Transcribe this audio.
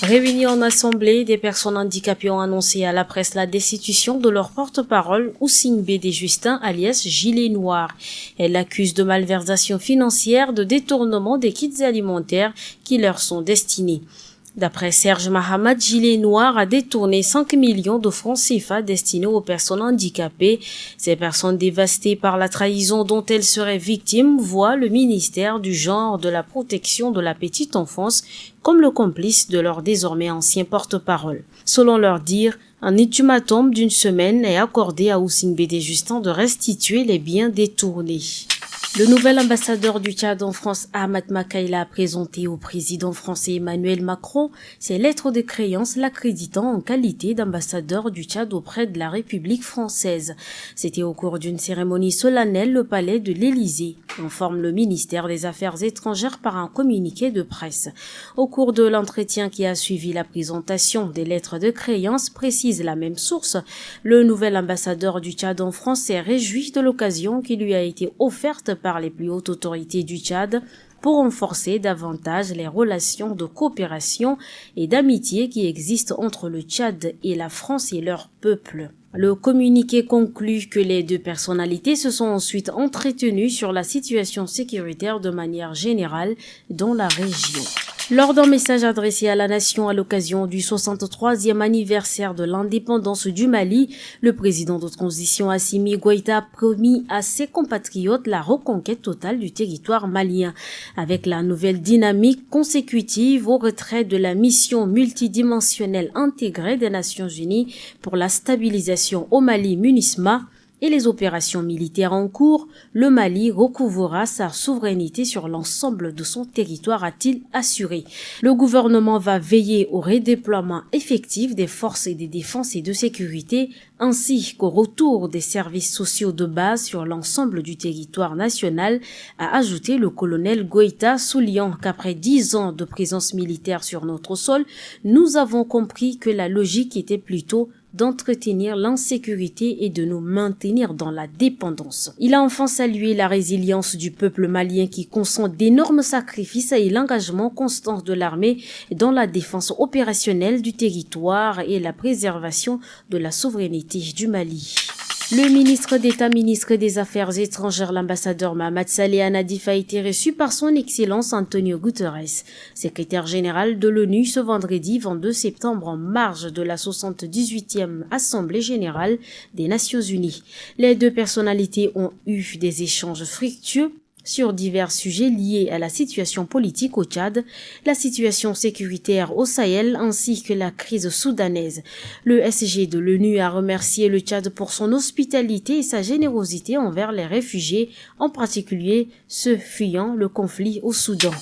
Réunis en assemblée, des personnes handicapées ont annoncé à la presse la destitution de leur porte-parole, Houssine Bédé Justin, alias Gilet Noir. Elle l'accuse de malversation financière, de détournement des kits alimentaires qui leur sont destinés. D'après Serge Mahamad, Gilet Noir a détourné 5 millions de francs CFA destinés aux personnes handicapées. Ces personnes dévastées par la trahison dont elles seraient victimes voient le ministère du Genre, de la Protection de la Petite Enfance comme le complice de leur désormais ancien porte-parole. Selon leur dire, un ultimatum d'une semaine est accordé à Houssine Bédé Justin de restituer les biens détournés. Le nouvel ambassadeur du Tchad en France, Ahmad Makaïla, a présenté au président français Emmanuel Macron ses lettres de créance l'accréditant en qualité d'ambassadeur du Tchad auprès de la République française. C'était au cours d'une cérémonie solennelle au palais de l'Élysée, informe le ministère des Affaires étrangères par un communiqué de presse. Au cours de l'entretien qui a suivi la présentation des lettres de créance, précise la même source, le nouvel ambassadeur du Tchad en France s'est réjoui de l'occasion qui lui a été offerte par les plus hautes autorités du Tchad pour renforcer davantage les relations de coopération et d'amitié qui existent entre le Tchad et la France et leur peuple. Le communiqué conclut que les deux personnalités se sont ensuite entretenues sur la situation sécuritaire de manière générale dans la région. Lors d'un message adressé à la nation à l'occasion du 63e anniversaire de l'indépendance du Mali, le président de transition Assimi Goïta a promis à ses compatriotes la reconquête totale du territoire malien, avec la nouvelle dynamique consécutive au retrait de la mission multidimensionnelle intégrée des Nations Unies pour la stabilisation au Mali, MINUSMA, et les opérations militaires en cours, le Mali recouvrera sa souveraineté sur l'ensemble de son territoire, a-t-il assuré. Le gouvernement va veiller au redéploiement effectif des forces et des défenses et de sécurité, ainsi qu'au retour des services sociaux de base sur l'ensemble du territoire national, a ajouté le colonel Goïta, soulignant qu'après 10 ans de présence militaire sur notre sol, nous avons compris que la logique était plutôt d'entretenir l'insécurité et de nous maintenir dans la dépendance. Il a enfin salué la résilience du peuple malien qui consent d'énormes sacrifices et l'engagement constant de l'armée dans la défense opérationnelle du territoire et la préservation de la souveraineté du Mali. Le ministre d'État, ministre des Affaires étrangères, l'ambassadeur Mohamed Saleh Nadif a été reçu par son Excellence Antonio Guterres, secrétaire général de l'ONU, ce vendredi 22 septembre en marge de la 78e Assemblée générale des Nations Unies. Les deux personnalités ont eu des échanges fructueux sur divers sujets liés à la situation politique au Tchad, la situation sécuritaire au Sahel ainsi que la crise soudanaise. Le SG de l'ONU a remercié le Tchad pour son hospitalité et sa générosité envers les réfugiés, en particulier ceux fuyant le conflit au Soudan.